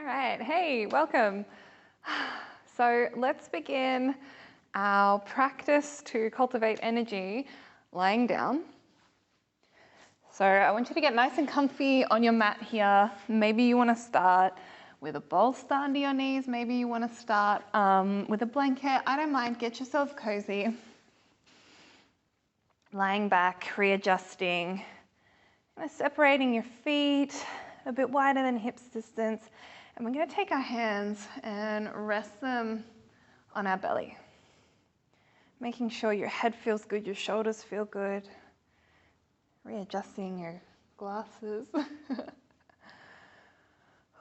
All right, hey, welcome. So let's begin our practice to cultivate energy lying down. So I want you to get nice and comfy on your mat here. Maybe you want to start with a bolster under your knees. Maybe you want to start with a blanket. I don't mind, get yourself cozy. Lying back, readjusting, kind of separating your feet a bit wider than hips distance. And we're going to take our hands and rest them on our belly. Making sure your head feels good, your shoulders feel good. Readjusting your glasses.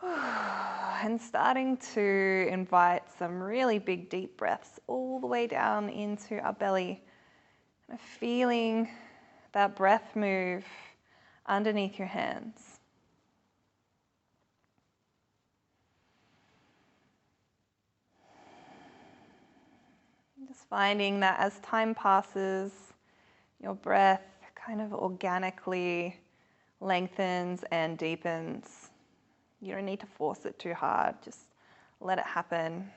And starting to invite some really big deep breaths all the way down into our belly. And feeling that breath move underneath your hands. Just finding that as time passes, your breath kind of organically lengthens and deepens. You don't need to force it too hard, just let it happen.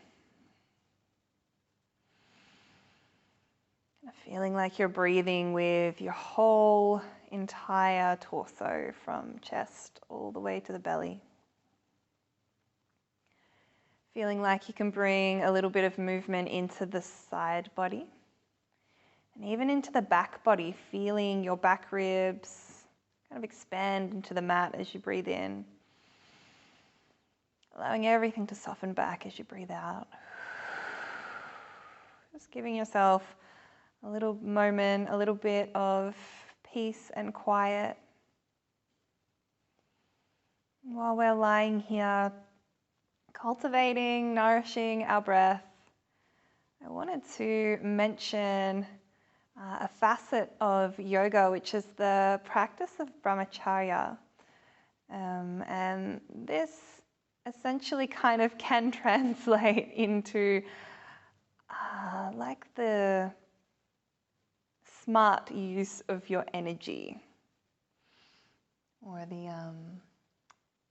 Feeling like you're breathing with your whole entire torso from chest all the way to the belly. Feeling like you can bring a little bit of movement into the side body and even into the back body, feeling your back ribs kind of expand into the mat as you breathe in. Allowing everything to soften back as you breathe out. Just giving yourself a little moment, a little bit of peace and quiet. While we're lying here, cultivating, nourishing our breath, I wanted to mention a facet of yoga, which is the practice of brahmacharya. And this essentially kind of can translate into like the smart use of your energy, or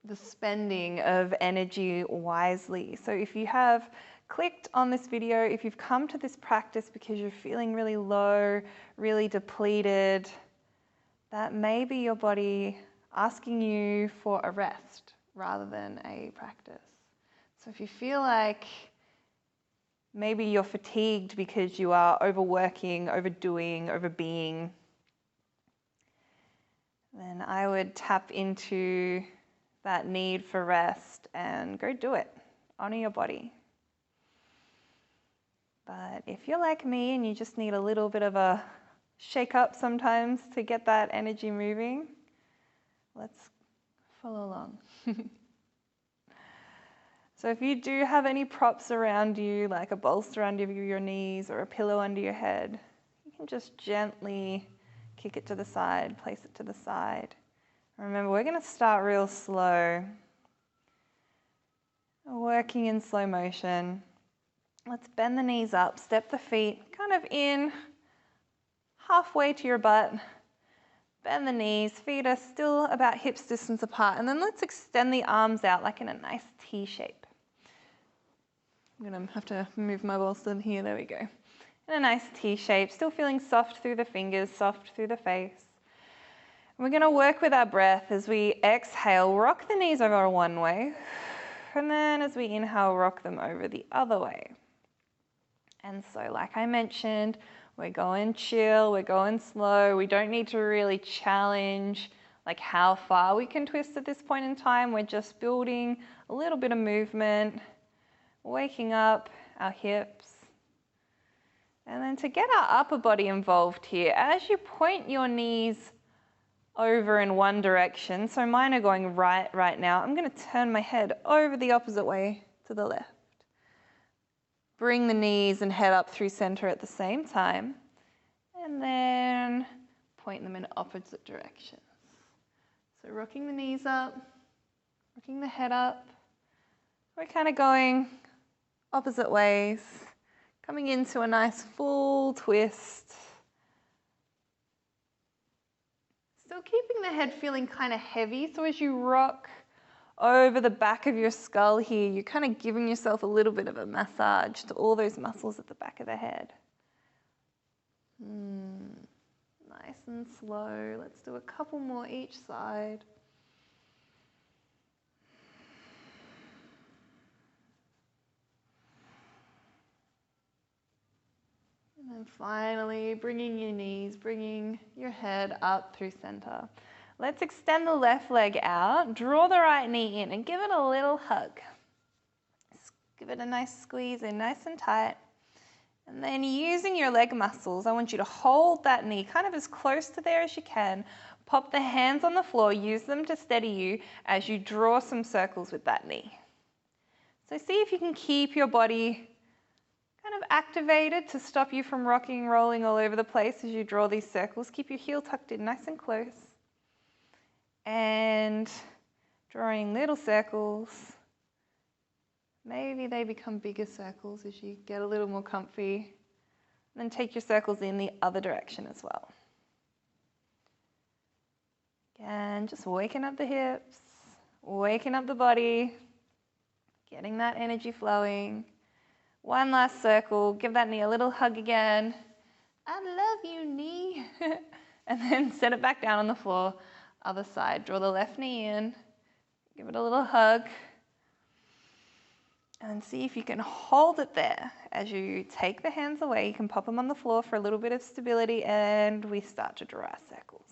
the spending of energy wisely. So if you have clicked on this video, if you've come to this practice because you're feeling really low, really depleted, that may be your body asking you for a rest rather than a practice. So if you feel like maybe you're fatigued because you are overworking, overdoing, overbeing, then I would tap into that need for rest and go do it. Honor your body. But if you're like me and you just need a little bit of a shake up sometimes to get that energy moving, let's follow along. So if you do have any props around you, like a bolster under your knees or a pillow under your head, you can just gently kick it to the side, place it to the side. Remember, we're going to start real slow, working in slow motion. Let's bend the knees up, step the feet kind of in, halfway to your butt. Bend the knees, feet are still about hips distance apart, and then let's extend the arms out like in a nice T shape. I'm going to have to move my bolster here, there we go. In a nice T shape, still feeling soft through the fingers, soft through the face. We're going to work with our breath as we exhale, rock the knees over one way, and then as we inhale, rock them over the other way. And so like I mentioned, we're going chill, we're going slow. We don't need to really challenge like how far we can twist at this point in time. We're just building a little bit of movement, waking up our hips. And then to get our upper body involved here, as you point your knees over in one direction, so mine are going right now, I'm going to turn my head over the opposite way to the left. Bring the knees and head up through center at the same time, and then point them in opposite directions. So rocking the knees up, rocking the head up. We're kind of going opposite ways, coming into a nice full twist. Still keeping the head feeling kind of heavy, so as you rock over the back of your skull here. You're kind of giving yourself a little bit of a massage to all those muscles at the back of the head. Nice and slow. Let's do a couple more each side. And then finally, bringing your knees, bringing your head up through center. Let's extend the left leg out, draw the right knee in and give it a little hug. Give it a nice squeeze in, nice and tight. And then using your leg muscles, I want you to hold that knee kind of as close to there as you can. Pop the hands on the floor, use them to steady you as you draw some circles with that knee. So see if you can keep your body kind of activated to stop you from rocking, rolling all over the place as you draw these circles. Keep your heel tucked in nice and close. And drawing little circles. Maybe they become bigger circles as you get a little more comfy. And then take your circles in the other direction as well. Again, just waking up the hips, waking up the body, getting that energy flowing. One last circle, give that knee a little hug again. I love you, knee. And then set it back down on the floor. Other side, draw the left knee in, give it a little hug. And see if you can hold it there. As you take the hands away, you can pop them on the floor for a little bit of stability, and we start to draw our circles.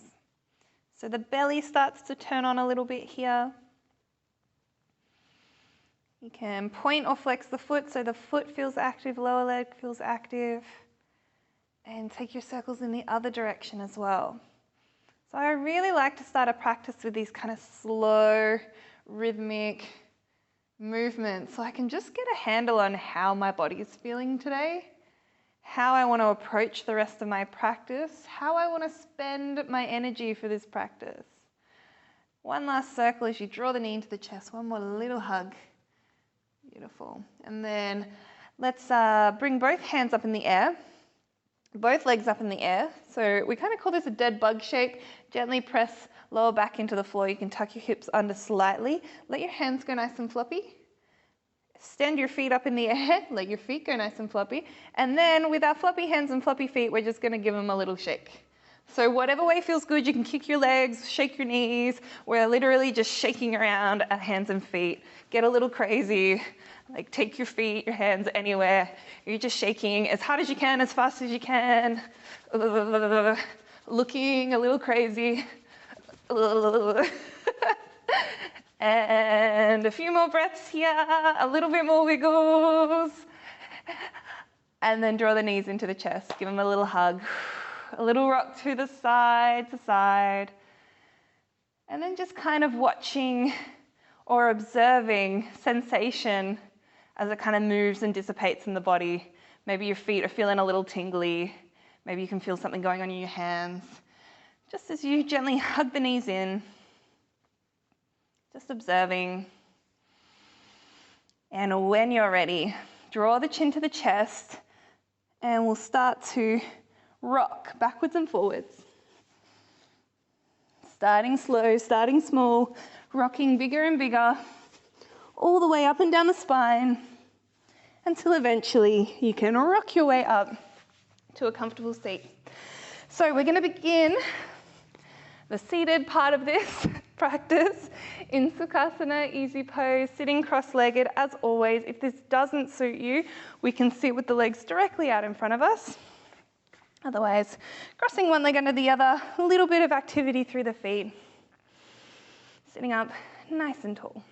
So the belly starts to turn on a little bit here. You can point or flex the foot so the foot feels active, lower leg feels active. And take your circles in the other direction as well. So I really like to start a practice with these kind of slow, rhythmic movements, so I can just get a handle on how my body is feeling today, how I want to approach the rest of my practice, how I want to spend my energy for this practice. One last circle as you draw the knee into the chest, one more little hug. Beautiful. And then let's bring both hands up in the air, both legs up in the air. So we kind of call this a dead bug shape. Gently press lower back into the floor. You can tuck your hips under slightly. Let your hands go nice and floppy. Stand your feet up in the air. Let your feet go nice and floppy. And then with our floppy hands and floppy feet, we're just going to give them a little shake. So whatever way feels good, you can kick your legs, shake your knees. We're literally just shaking around our hands and feet. Get a little crazy. Like take your feet, your hands anywhere. You're just shaking as hard as you can, as fast as you can. Looking a little crazy. And a few more breaths here, a little bit more wiggles. And then draw the knees into the chest. Give them a little hug. A little rock to the side to side. And then just kind of watching or observing sensation as it kind of moves and dissipates in the body. Maybe your feet are feeling a little tingly. Maybe you can feel something going on in your hands. Just as you gently hug the knees in, just observing. And when you're ready, draw the chin to the chest and we'll start to rock backwards and forwards. Starting slow, starting small, rocking bigger and bigger, all the way up and down the spine until eventually you can rock your way up to a comfortable seat. So we're going to begin the seated part of this practice in Sukhasana, easy pose, sitting cross-legged. As always, if this doesn't suit you, we can sit with the legs directly out in front of us. Otherwise, crossing one leg under the other, a little bit of activity through the feet. Sitting up nice and tall.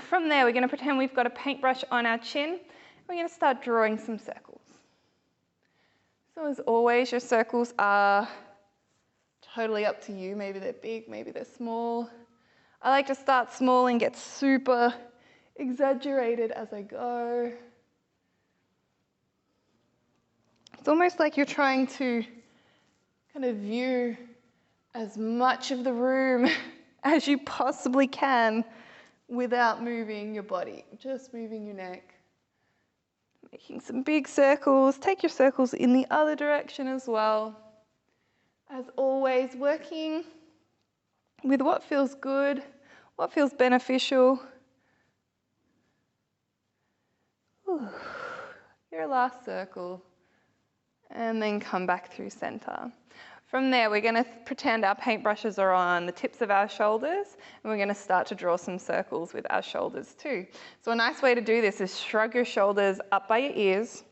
From there, we're going to pretend we've got a paintbrush on our chin. We're going to start drawing some circles. So as always, your circles are totally up to you. Maybe they're big, maybe they're small. I like to start small and get super exaggerated as I go. It's almost like you're trying to kind of view as much of the room as you possibly can without moving your body, just moving your neck. Making some big circles. Take your circles in the other direction as well. As always, working with what feels good, What feels beneficial? Ooh. Your last circle. And then come back through center. From there, we're going to pretend our paintbrushes are on the tips of our shoulders, and we're going to start to draw some circles with our shoulders too. So a nice way to do this is shrug your shoulders up by your ears,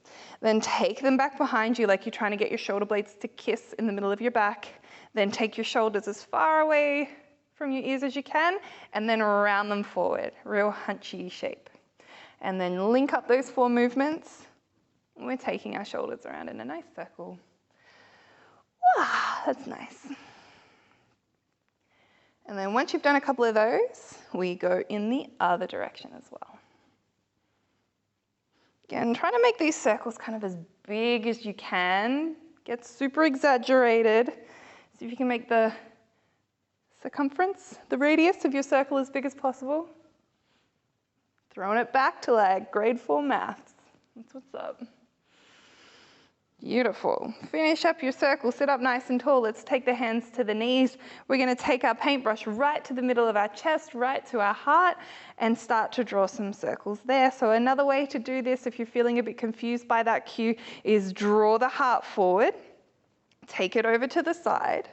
then take them back behind you like you're trying to get your shoulder blades to kiss in the middle of your back. Then take your shoulders as far away from your ears as you can, and then round them forward, real hunchy shape. And then link up those 4 movements. We're taking our shoulders around in a nice circle. Wow, that's nice. And then once you've done a couple of those, we go in the other direction as well. Again, try to make these circles kind of as big as you can. Get super exaggerated. See if you can make the circumference, the radius of your circle as big as possible. Throwing it back to like grade 4 maths. That's what's up. Beautiful. Finish up your circle, sit up nice and tall. Let's take the hands to the knees. We're going to take our paintbrush right to the middle of our chest, right to our heart, and start to draw some circles there. So another way to do this, if you're feeling a bit confused by that cue, is draw the heart forward, take it over to the side,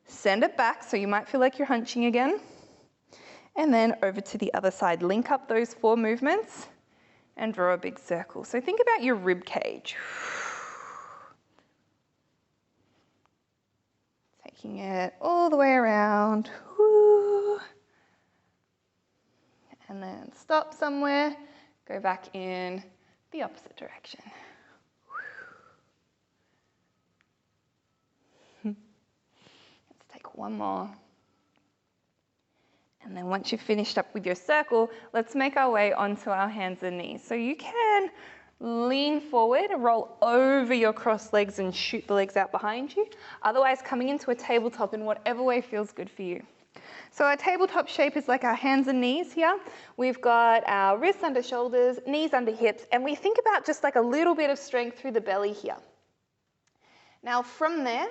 send it back, so you might feel like you're hunching again, and then over to the other side. Link up those 4 movements and draw a big circle. So think about your rib cage. Taking it all the way around. Woo. And then stop somewhere, go back in the opposite direction. Let's take one more. And then once you've finished up with your circle, let's make our way onto our hands and knees. So you can lean forward, roll over your crossed legs and shoot the legs out behind you. Otherwise, coming into a tabletop in whatever way feels good for you. So our tabletop shape is like our hands and knees here. We've got our wrists under shoulders, knees under hips, and we think about just like a little bit of strength through the belly here. Now from there,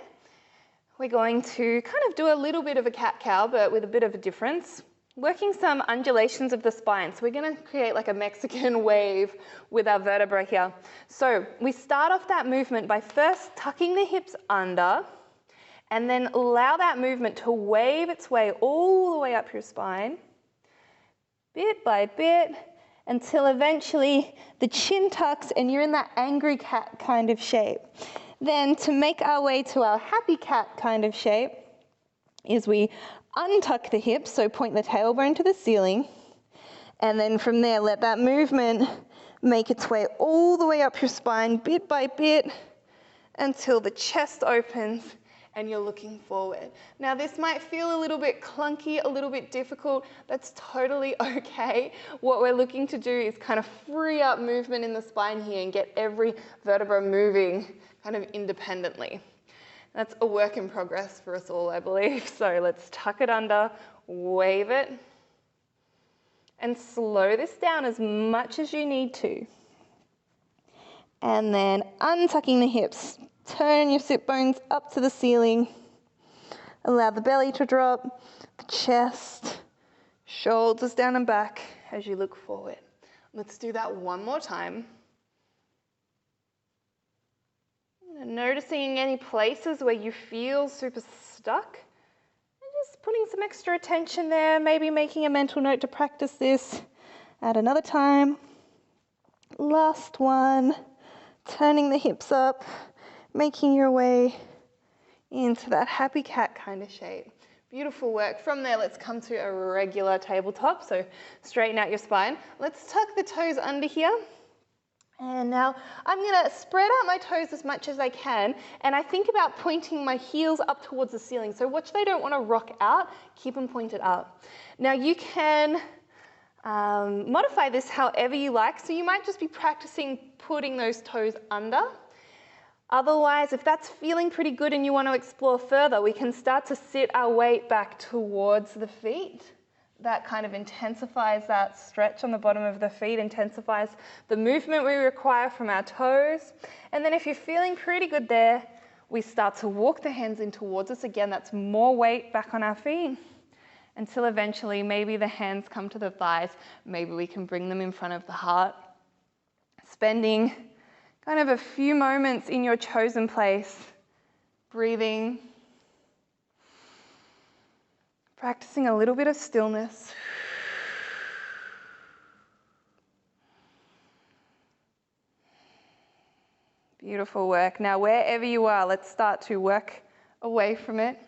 we're going to kind of do a little bit of a cat-cow, but with a bit of a difference. Working some undulations of the spine. So we're going to create like a Mexican wave with our vertebra here. So we start off that movement by first tucking the hips under, and then allow that movement to wave its way all the way up your spine, bit by bit, until eventually the chin tucks and you're in that angry cat kind of shape. Then to make our way to our happy cat kind of shape is we untuck the hips, so point the tailbone to the ceiling, and then from there let that movement make its way all the way up your spine bit by bit until the chest opens and you're looking forward. Now this might feel a little bit clunky, a little bit difficult. That's totally okay. What we're looking to do is kind of free up movement in the spine here and get every vertebra moving kind of independently. That's a work in progress for us all, I believe. So let's tuck it under, wave it, and slow this down as much as you need to. And then untucking the hips, turn your sit bones up to the ceiling, allow the belly to drop, the chest, shoulders down and back as you look forward. Let's do that one more time. Noticing any places where you feel super stuck, and just putting some extra attention there, maybe making a mental note to practice this at another time. Last one, turning the hips up, making your way into that happy cat kind of shape. Beautiful work. From there, let's come to a regular tabletop, so straighten out your spine. Let's tuck the toes under here. And now I'm going to spread out my toes as much as I can, and I think about pointing my heels up towards the ceiling. So watch they don't want to rock out, keep them pointed up. Now you can modify this however you like, so you might just be practicing putting those toes under. Otherwise, if that's feeling pretty good and you want to explore further, we can start to sit our weight back towards the feet. That kind of intensifies that stretch on the bottom of the feet, intensifies the movement we require from our toes. And then if you're feeling pretty good there, we start to walk the hands in towards us. Again, that's more weight back on our feet. until eventually maybe the hands come to the thighs. Maybe we can bring them in front of the heart. Spending kind of a few moments in your chosen place, breathing, practicing a little bit of stillness. Beautiful work. Now, wherever you are, let's start to work away from it.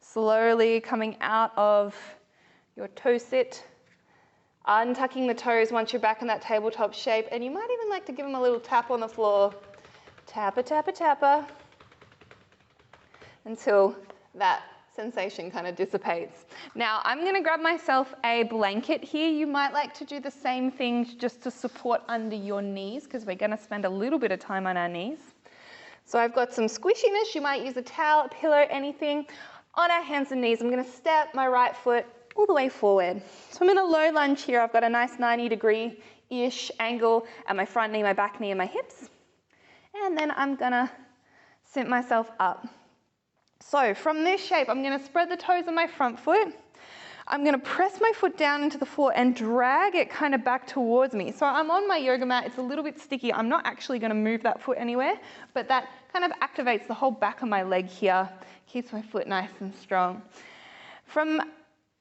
Slowly coming out of your toe sit, untucking the toes once you're back in that tabletop shape, and you might even like to give them a little tap on the floor. Tappa, tappa, tappa, until that sensation kind of dissipates. Now, I'm going to grab myself a blanket here. You might like to do the same thing just to support under your knees, because we're going to spend a little bit of time on our knees. So I've got some squishiness. You might use a towel, a pillow, anything. On our hands and knees, I'm going to step my right foot all the way forward. So I'm in a low lunge here. I've got a nice 90-degree-ish angle at my front knee, my back knee, and my hips. And then I'm going to sit myself up. So from this shape, I'm going to spread the toes on my front foot. I'm going to press my foot down into the floor and drag it kind of back towards me. So I'm on my yoga mat. It's a little bit sticky. I'm not actually going to move that foot anywhere, but that kind of activates the whole back of my leg here. Keeps my foot nice and strong. From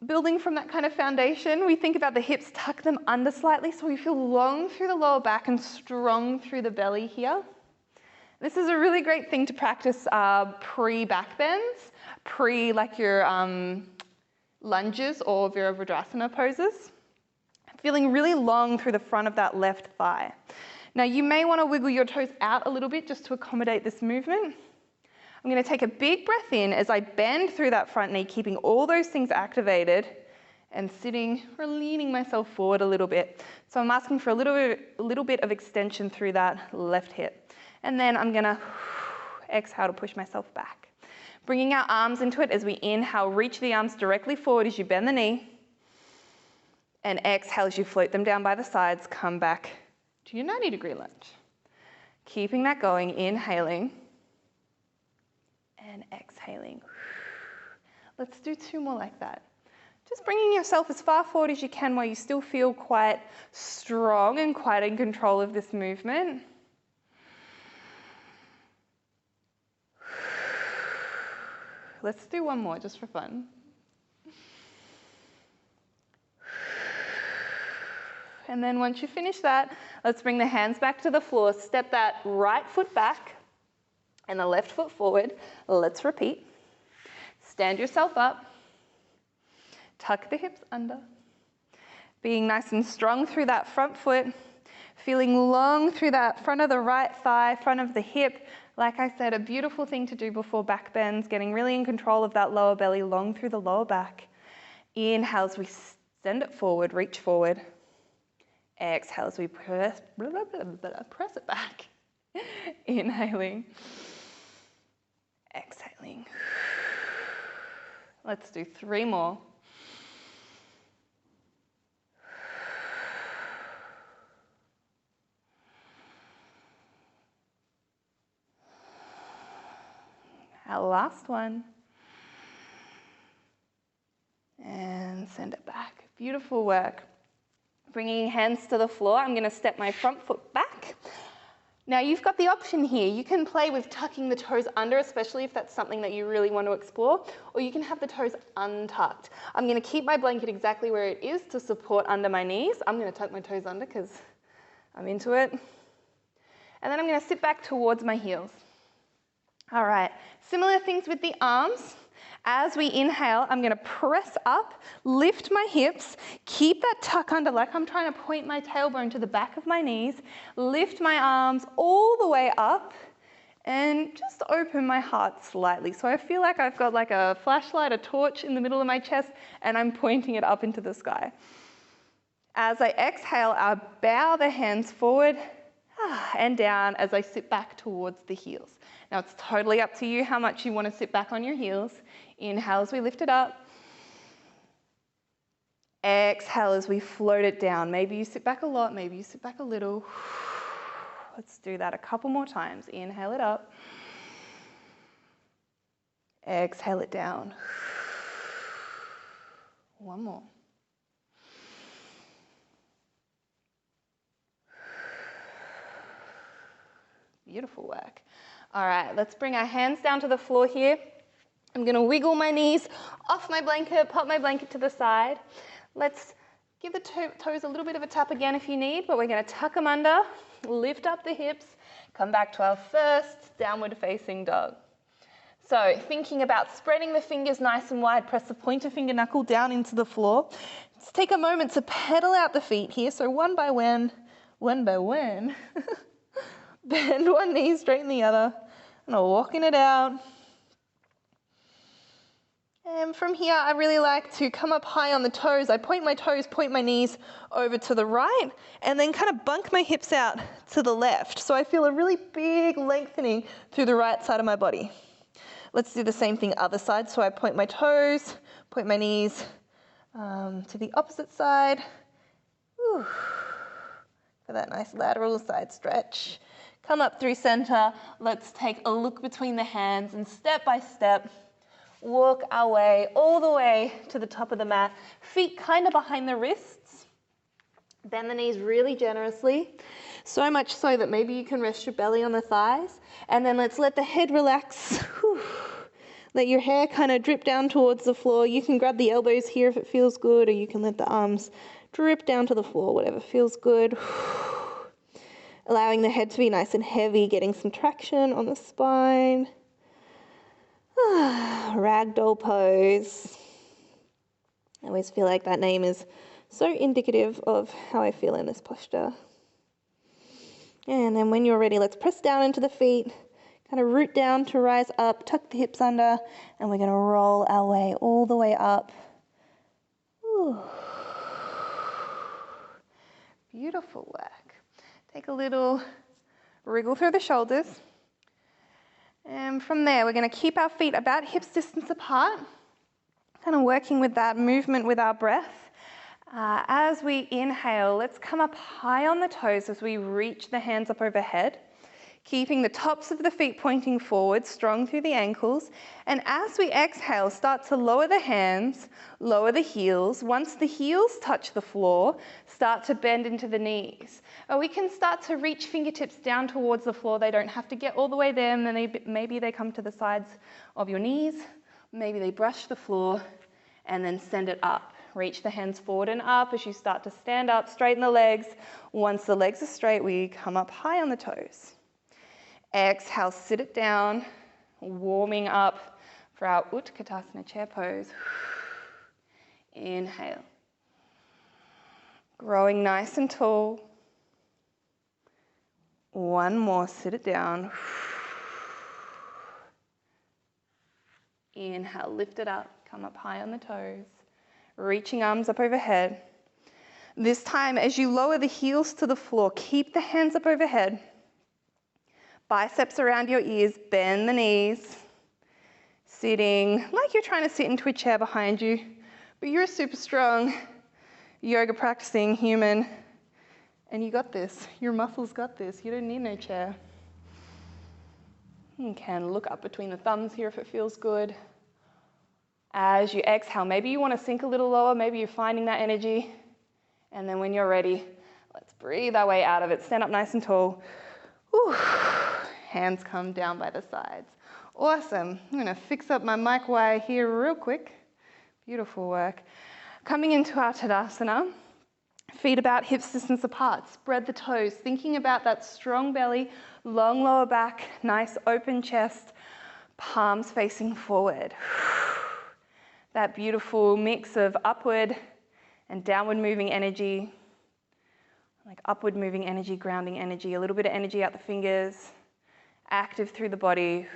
building from that kind of foundation, we think about the hips, tuck them under slightly so we feel long through the lower back and strong through the belly here. This is a really great thing to practice pre-back bends, like your lunges or Virabhadrasana poses. Feeling really long through the front of that left thigh. Now you may want to wiggle your toes out a little bit just to accommodate this movement. I'm going to take a big breath in as I bend through that front knee, keeping all those things activated and sitting or leaning myself forward a little bit. So I'm asking for a little bit of extension through that left hip. And then I'm going to exhale to push myself back. Bringing our arms into it as we inhale, reach the arms directly forward as you bend the knee. And exhale as you float them down by the sides, come back to your 90-degree lunge. Keeping that going, inhaling and exhaling. Let's do 2 more like that. Just bringing yourself as far forward as you can while you still feel quite strong and quite in control of this movement. Let's do 1 more just for fun. And then once you finish that, let's bring the hands back to the floor. Step that right foot back and the left foot forward. Let's repeat. Stand yourself up. Tuck the hips under. Being nice and strong through that front foot. Feeling long through that front of the right thigh, front of the hip. Like I said, a beautiful thing to do before back bends. Getting really in control of that lower belly, long through the lower back. Inhale as we send it forward, reach forward. Exhale as we press it back. Inhaling. Exhaling. Let's do 3 more. Our last one. And send it back. Beautiful work. Bringing hands to the floor, I'm going to step my front foot back. Now you've got the option here. You can play with tucking the toes under, especially if that's something that you really want to explore, or you can have the toes untucked. I'm going to keep my blanket exactly where it is to support under my knees. I'm going to tuck my toes under because I'm into it. And then I'm going to sit back towards my heels. All right, similar things with the arms. As we inhale, I'm going to press up, lift my hips, keep that tuck under like I'm trying to point my tailbone to the back of my knees, lift my arms all the way up, and just open my heart slightly. So I feel like I've got like a flashlight, a torch in the middle of my chest, and I'm pointing it up into the sky. As I exhale, I bow the hands forward and down as I sit back towards the heels. Now it's totally up to you how much you want to sit back on your heels. Inhale as we lift it up. Exhale as we float it down. Maybe you sit back a lot, maybe you sit back a little. Let's do that a couple more times. Inhale it up. Exhale it down. One more. Beautiful work. All right, let's bring our hands down to the floor here. I'm gonna wiggle my knees off my blanket, pop my blanket to the side. Let's give the toes a little bit of a tap again if you need, but we're gonna tuck them under, lift up the hips, come back to our first downward facing dog. So thinking about spreading the fingers nice and wide, press the pointer finger knuckle down into the floor. Let's take a moment to pedal out the feet here. So one by one, bend one knee, straighten the other, and I'm walking it out. And from here, I really like to come up high on the toes. I point my toes, point my knees over to the right, and then kind of bunk my hips out to the left. So I feel a really big lengthening through the right side of my body. Let's do the same thing other side. So I point my toes, point my knees to the opposite side. Whew. For that nice lateral side stretch. Come up through center. Let's take a look between the hands and step by step, walk our way all the way to the top of the mat. Feet kind of behind the wrists. Bend the knees really generously. So much so that maybe you can rest your belly on the thighs. And then let's let the head relax. Whew. Let your hair kind of drip down towards the floor. You can grab the elbows here if it feels good, or you can let the arms drip down to the floor, whatever feels good. Allowing the head to be nice and heavy, getting some traction on the spine. Ragdoll pose. I always feel like that name is so indicative of how I feel in this posture. And then when you're ready, let's press down into the feet, kind of root down to rise up, tuck the hips under, and we're going to roll our way all the way up. Ooh. Beautiful work. Take a little wriggle through the shoulders. And from there, we're going to keep our feet about hips distance apart, kind of working with that movement with our breath. As we inhale, let's come up high on the toes as we reach the hands up overhead, keeping the tops of the feet pointing forward, strong through the ankles. And as we exhale, start to lower the hands, lower the heels. Once the heels touch the floor, start to bend into the knees. Or we can start to reach fingertips down towards the floor. They don't have to get all the way there, and then maybe they come to the sides of your knees. Maybe they brush the floor and then send it up. Reach the hands forward and up as you start to stand up, straighten the legs. Once the legs are straight, we come up high on the toes. Exhale, sit it down, warming up for our Utkatasana chair pose. Inhale. Growing nice and tall. One more, sit it down. Inhale, lift it up, come up high on the toes. Reaching arms up overhead. This time, as you lower the heels to the floor, keep the hands up overhead. Biceps around your ears, bend the knees. Sitting like you're trying to sit into a chair behind you, but you're a super strong yoga practicing human, and you got this. Your muscles got this. You don't need no chair. You can look up between the thumbs here if it feels good. As you exhale, maybe you want to sink a little lower, maybe you're finding that energy. And then when you're ready, let's breathe our way out of it. Stand up nice and tall. Whew. Hands come down by the sides. Awesome. I'm going to fix up my mic wire here real quick. Beautiful work. Coming into our Tadasana, feet about hips distance apart. Spread the toes, thinking about that strong belly, long lower back, nice open chest, palms facing forward. That beautiful mix of upward and downward moving energy, like upward moving energy, grounding energy, a little bit of energy out the fingers, active through the body,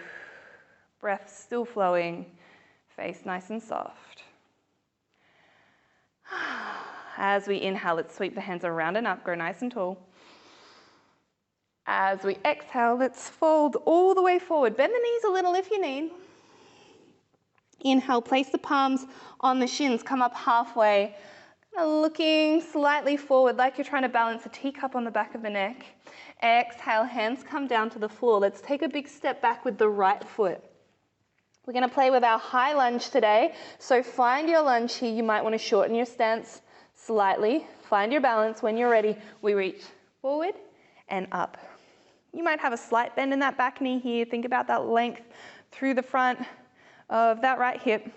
breath still flowing, face nice and soft. As we inhale, let's sweep the hands around and up, grow nice and tall. As we exhale, let's fold all the way forward. Bend the knees a little if you need. Inhale, place the palms on the shins, come up halfway, looking slightly forward like you're trying to balance a teacup on the back of the neck. Exhale, hands come down to the floor. Let's take a big step back with the right foot. We're going to play with our high lunge today. So find your lunge here. You might want to shorten your stance slightly. Find your balance. When you're ready, we reach forward and up. You might have a slight bend in that back knee here. Think about that length through the front of that right hip.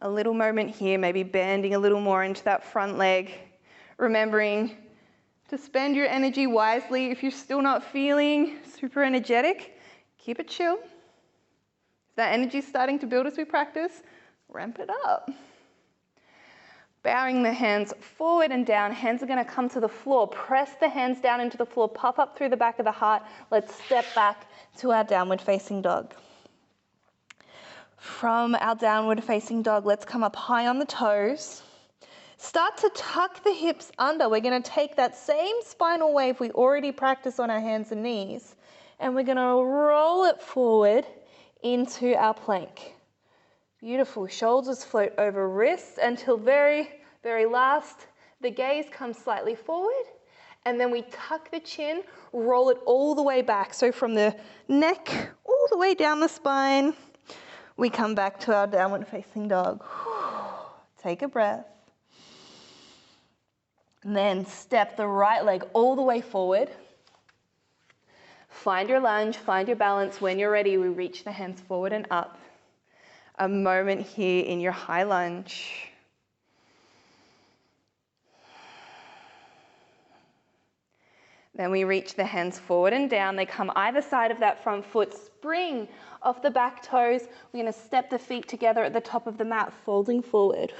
A little moment here, maybe bending a little more into that front leg. Remembering to spend your energy wisely. If you're still not feeling super energetic, keep it chill. If that energy is starting to build as we practice, ramp it up. Bowing the hands forward and down. Hands are going to come to the floor. Press the hands down into the floor. Puff up through the back of the heart. Let's step back to our downward facing dog. From our downward facing dog, let's come up high on the toes. Start to tuck the hips under. We're going to take that same spinal wave we already practiced on our hands and knees, and we're going to roll it forward into our plank. Beautiful. Shoulders float over wrists until very, very last, the gaze comes slightly forward, and then we tuck the chin, roll it all the way back. So from the neck all the way down the spine, we come back to our downward facing dog. Take a breath. And then step the right leg all the way forward. Find your lunge, find your balance. When you're ready, we reach the hands forward and up. A moment here in your high lunge. Then we reach the hands forward and down. They come either side of that front foot. Spring off the back toes. We're going to step the feet together at the top of the mat, folding forward.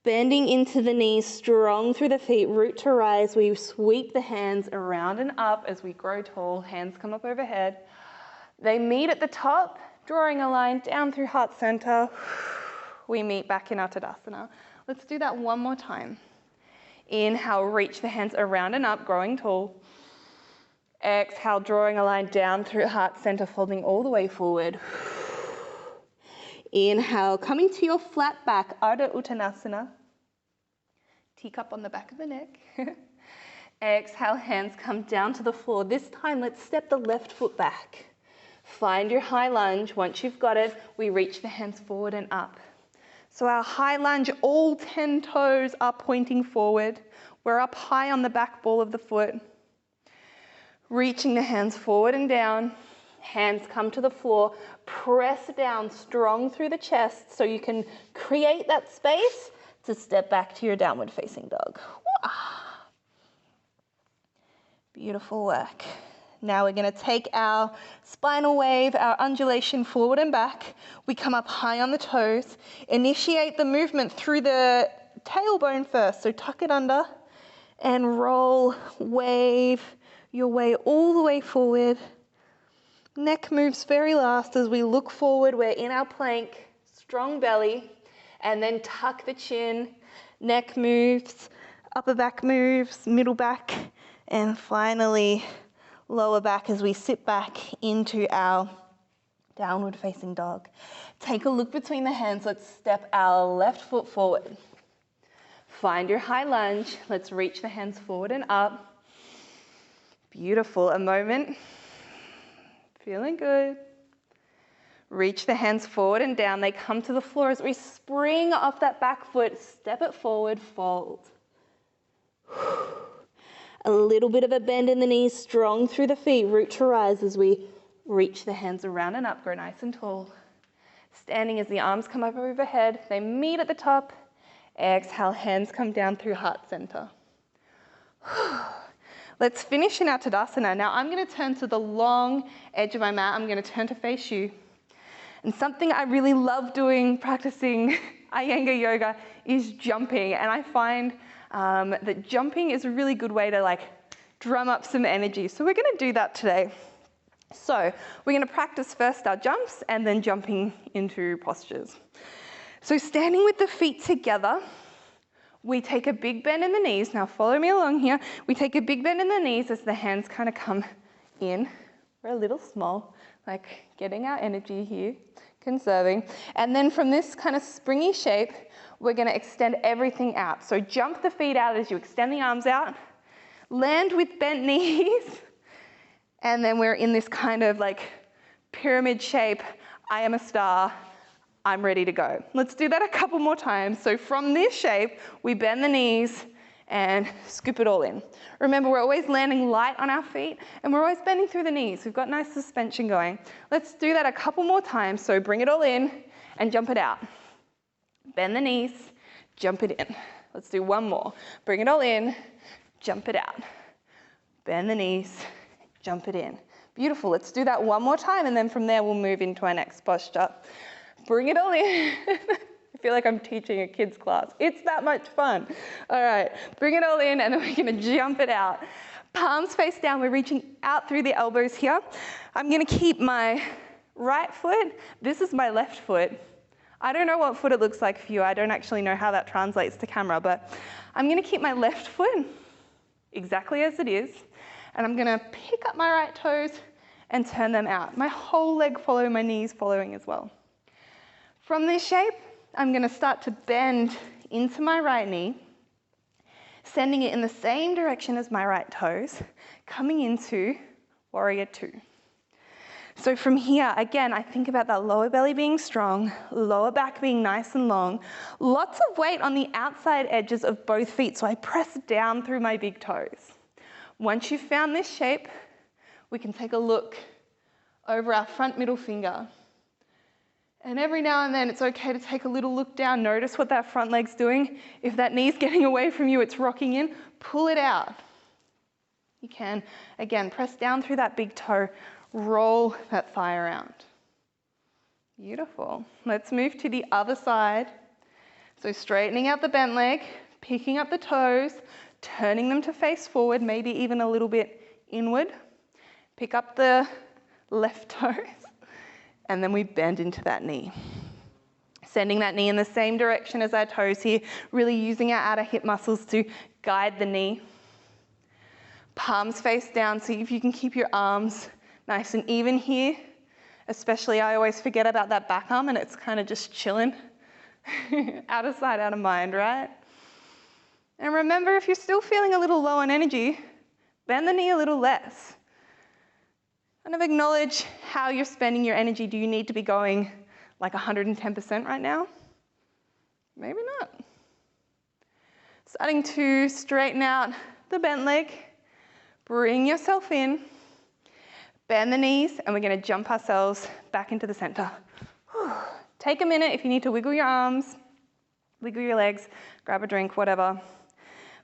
Bending into the knees, strong through the feet, root to rise. We sweep the hands around and up as we grow tall. Hands come up overhead. They meet at the top, drawing a line down through heart center. We meet back in our Tadasana. Let's do that one more time. Inhale, reach the hands around and up, growing tall. Exhale, drawing a line down through heart center, folding all the way forward. Inhale, coming to your flat back, Ardha Uttanasana. Teacup on the back of the neck. Exhale, hands come down to the floor. This time, let's step the left foot back. Find your high lunge. Once you've got it, we reach the hands forward and up. So our high lunge, all 10 toes are pointing forward. We're up high on the back ball of the foot. Reaching the hands forward and down. Hands come to the floor, press down strong through the chest so you can create that space to step back to your downward facing dog. Beautiful work. Now we're going to take our spinal wave, our undulation forward and back. We come up high on the toes. Initiate the movement through the tailbone first, so tuck it under and roll, wave your way all the way forward. Neck moves very last as we look forward. We're in our plank, strong belly, and then tuck the chin. Neck moves, upper back moves, middle back, and finally lower back as we sit back into our downward facing dog. Take a look between the hands. Let's step our left foot forward. Find your high lunge. Let's reach the hands forward and up. Beautiful. A moment. Feeling good. Reach the hands forward and down. They come to the floor as we spring off that back foot. Step it forward, fold. A little bit of a bend in the knees, strong through the feet. Root to rise as we reach the hands around and up. Grow nice and tall. Standing as the arms come up overhead. They meet at the top. Exhale, hands come down through heart center. Let's finish in our Tadasana. Now I'm going to turn to the long edge of my mat. I'm going to turn to face you. And something I really love doing, practicing Iyengar yoga, is jumping. And I find that jumping is a really good way to drum up some energy. So we're going to do that today. So we're going to practice first our jumps and then jumping into postures. So standing with the feet together, we take a big bend in the knees. Now follow me along here. We take a big bend in the knees as the hands kind of come in. We're a little small, getting our energy here, conserving. And then from this kind of springy shape, we're going to extend everything out. So jump the feet out as you extend the arms out. Land with bent knees. And then we're in this kind of pyramid shape, I am a star, I'm ready to go. Let's do that a couple more times. So from this shape, we bend the knees and scoop it all in. Remember, we're always landing light on our feet and we're always bending through the knees. We've got nice suspension going. Let's do that a couple more times. So bring it all in and jump it out. Bend the knees, jump it in. Let's do one more. Bring it all in, jump it out. Bend the knees, jump it in. Beautiful. Let's do that one more time, and then from there we'll move into our next posture. Bring it all in. I feel like I'm teaching a kids class. It's that much fun. All right, bring it all in, and then we're gonna jump it out. Palms face down. We're reaching out through the elbows here. I'm gonna keep my right foot. This is my left foot. I don't know what foot it looks like for you. I don't actually know how that translates to camera, but I'm gonna keep my left foot exactly as it is, and I'm gonna pick up my right toes and turn them out. My whole leg following, my knees following as well. From this shape, I'm gonna start to bend into my right knee, sending it in the same direction as my right toes, coming into warrior two. So from here, again, I think about that lower belly being strong, lower back being nice and long, lots of weight on the outside edges of both feet, so I press down through my big toes. Once you've found this shape, we can take a look over our front middle finger. And every now and then, it's okay to take a little look down. Notice what that front leg's doing. If that knee's getting away from you, it's rocking in, pull it out. You can, again, press down through that big toe, roll that thigh around. Beautiful. Let's move to the other side. So straightening out the bent leg, picking up the toes, turning them to face forward, maybe even a little bit inward. Pick up the left toes, and then we bend into that knee. Sending that knee in the same direction as our toes here, really using our outer hip muscles to guide the knee. Palms face down, so if you can keep your arms nice and even here, especially I always forget about that back arm and it's kind of just chilling. Out of sight, out of mind, right? And remember, if you're still feeling a little low on energy, bend the knee a little less. Kind of acknowledge how you're spending your energy. Do you need to be going like 110% right now? Maybe not. Starting to straighten out the bent leg, bring yourself in, bend the knees, and we're gonna jump ourselves back into the center. Take a minute if you need to wiggle your arms, wiggle your legs, grab a drink, whatever.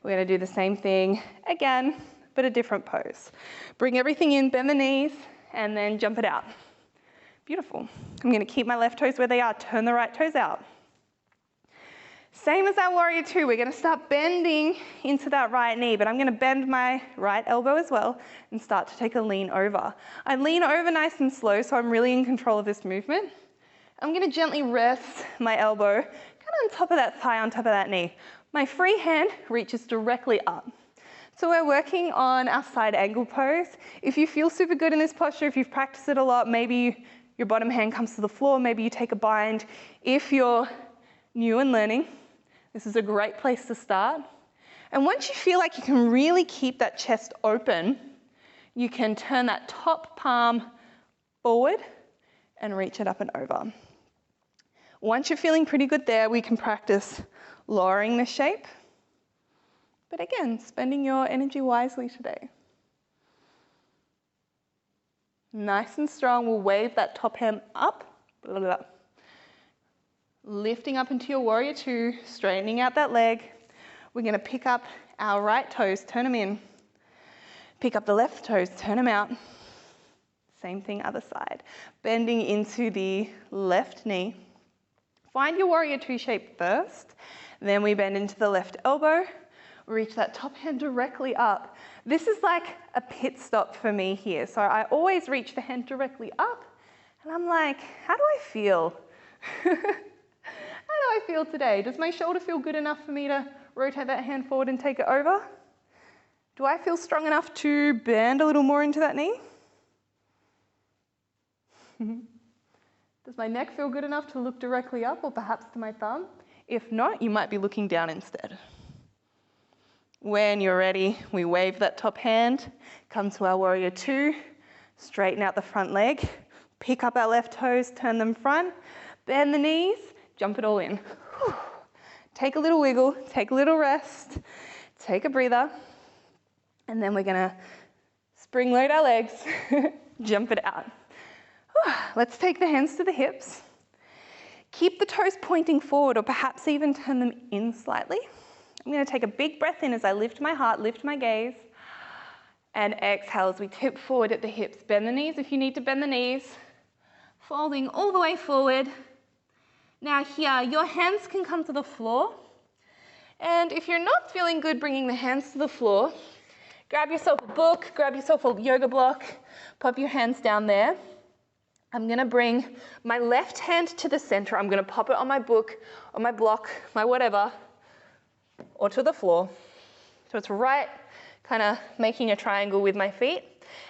We're gonna do the same thing again, but a different pose. Bring everything in, bend the knees, and then jump it out. Beautiful. I'm gonna keep my left toes where they are, turn the right toes out. Same as our warrior two, we're gonna start bending into that right knee, but I'm gonna bend my right elbow as well and start to take a lean over. I lean over nice and slow, so I'm really in control of this movement. I'm gonna gently rest my elbow kind of on top of that thigh, on top of that knee. My free hand reaches directly up. So we're working on our side angle pose. If you feel super good in this posture, if you've practiced it a lot, maybe your bottom hand comes to the floor, maybe you take a bind. If you're new and learning, this is a great place to start. And once you feel like you can really keep that chest open, you can turn that top palm forward and reach it up and over. Once you're feeling pretty good there, we can practice lowering the shape. But again, spending your energy wisely today. Nice and strong, we'll wave that top hand up. Blah, blah, blah. Lifting up into your warrior two, straightening out that leg. We're gonna pick up our right toes, turn them in. Pick up the left toes, turn them out. Same thing, other side. Bending into the left knee. Find your warrior two shape first. Then we bend into the left elbow. Reach that top hand directly up. This is like a pit stop for me here. So I always reach the hand directly up. And I'm like, how do I feel? How do I feel today? Does my shoulder feel good enough for me to rotate that hand forward and take it over? Do I feel strong enough to bend a little more into that knee? Does my neck feel good enough to look directly up or perhaps to my thumb? If not, you might be looking down instead. When you're ready, we wave that top hand, come to our warrior two, straighten out the front leg, Pick up our left toes, turn them front, bend the knees, jump it all in. Whew. Take a little wiggle, take a little rest, take a breather, and then we're gonna spring load our legs, jump it out. Whew. Let's take the hands to the hips. Keep the toes pointing forward, or perhaps even turn them in slightly. I'm gonna take a big breath in as I lift my heart, lift my gaze, and exhale as we tip forward at the hips. Bend the knees if you need to bend the knees. Folding all the way forward. Now here, your hands can come to the floor. And if you're not feeling good bringing the hands to the floor, grab yourself a book, grab yourself a yoga block, pop your hands down there. I'm gonna bring my left hand to the center. I'm gonna pop it on my book, on my block, my whatever, or to the floor. So it's right, kind of making a triangle with my feet.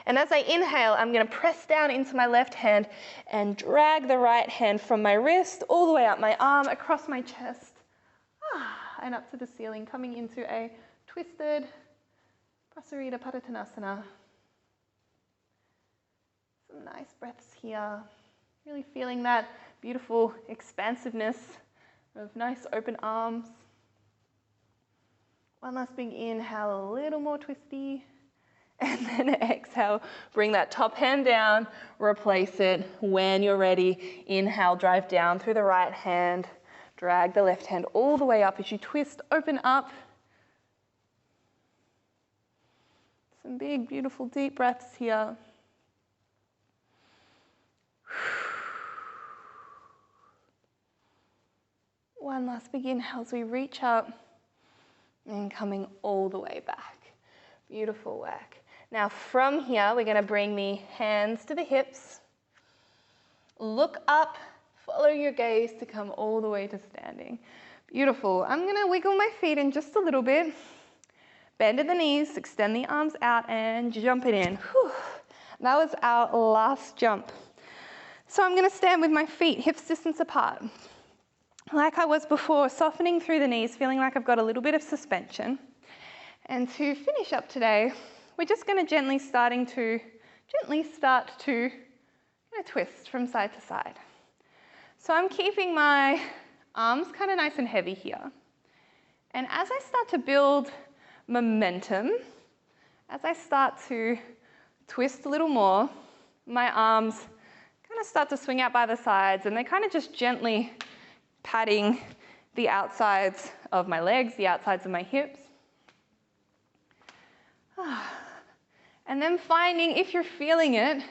And as I inhale, I'm gonna press down into my left hand and drag the right hand from my wrist all the way up my arm, across my chest, and up to the ceiling, coming into a twisted Prasarita Padottanasana. Some nice breaths here. Really feeling that beautiful expansiveness of nice open arms. One last big inhale, a little more twisty. And then exhale, bring that top hand down, replace it when you're ready. Inhale, drive down through the right hand, drag the left hand all the way up as you twist, open up. Some big, beautiful, deep breaths here. One last big inhale as we reach up and coming all the way back. Beautiful work. Now from here, we're gonna bring the hands to the hips. Look up, follow your gaze to come all the way to standing. Beautiful. I'm gonna wiggle my feet in just a little bit. Bend at the knees, extend the arms out and jump it in. Whew. That was our last jump. So I'm gonna stand with my feet hips distance apart. Like I was before, softening through the knees, feeling like I've got a little bit of suspension. And to finish up today, we're just going to gently start to twist from side to side. So I'm keeping my arms kind of nice and heavy here. And as I start to build momentum, as I start to twist a little more, my arms kind of start to swing out by the sides, and they're kind of just gently patting the outsides of my legs, the outsides of my hips. And then finding, if you're feeling it,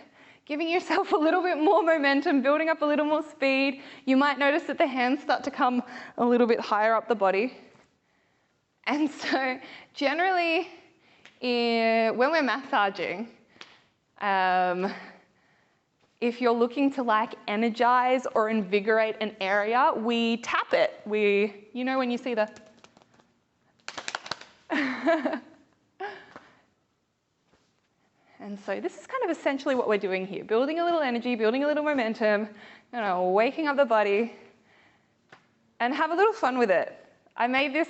giving yourself a little bit more momentum, building up a little more speed. You might notice that the hands start to come a little bit higher up the body. And so generally, when we're massaging, if you're looking to like energize or invigorate an area, we tap it. You know when you see the And so this is kind of essentially what we're doing here, building a little energy, building a little momentum, waking up the body, and have a little fun with it. I made this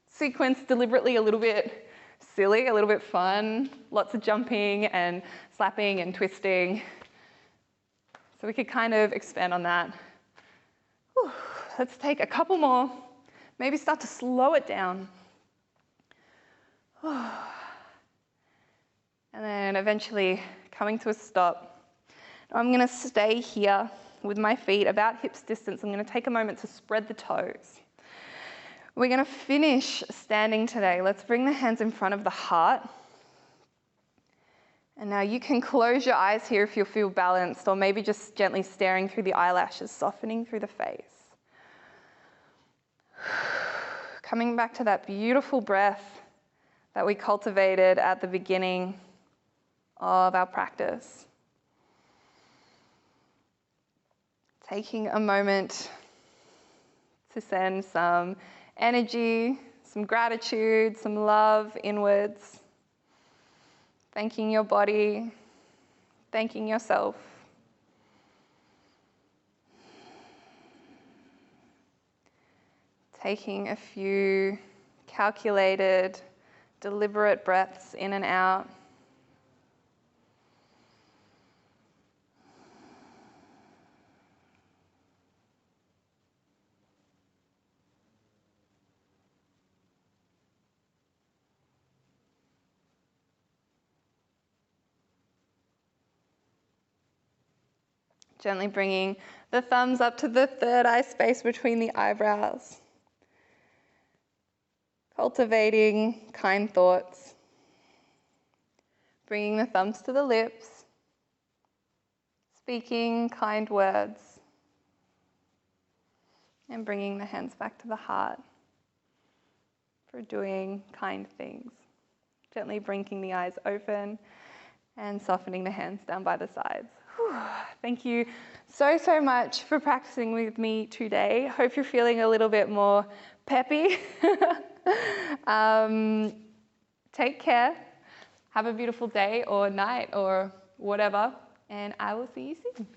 sequence deliberately a little bit silly, a little bit fun, lots of jumping and slapping and twisting. So we could kind of expand on that. Whew. Let's take a couple more, maybe start to slow it down. And then eventually coming to a stop. Now I'm gonna stay here with my feet about hips distance. I'm gonna take a moment to spread the toes. We're gonna finish standing today. Let's bring the hands in front of the heart. And now you can close your eyes here if you feel balanced, or maybe just gently staring through the eyelashes, softening through the face. Coming back to that beautiful breath that we cultivated at the beginning of our practice. Taking a moment to send some energy, some gratitude, some love inwards. Thanking your body, thanking yourself. Taking a few calculated, deliberate breaths in and out. Gently bringing the thumbs up to the third eye space between the eyebrows. Cultivating kind thoughts. Bringing the thumbs to the lips. Speaking kind words. And bringing the hands back to the heart for doing kind things. Gently blinking the eyes open and softening the hands down by the sides. Whew. Thank you so much for practicing with me today. Hope you're feeling a little bit more peppy. Take care. Have a beautiful day or night or whatever, and I will see you soon.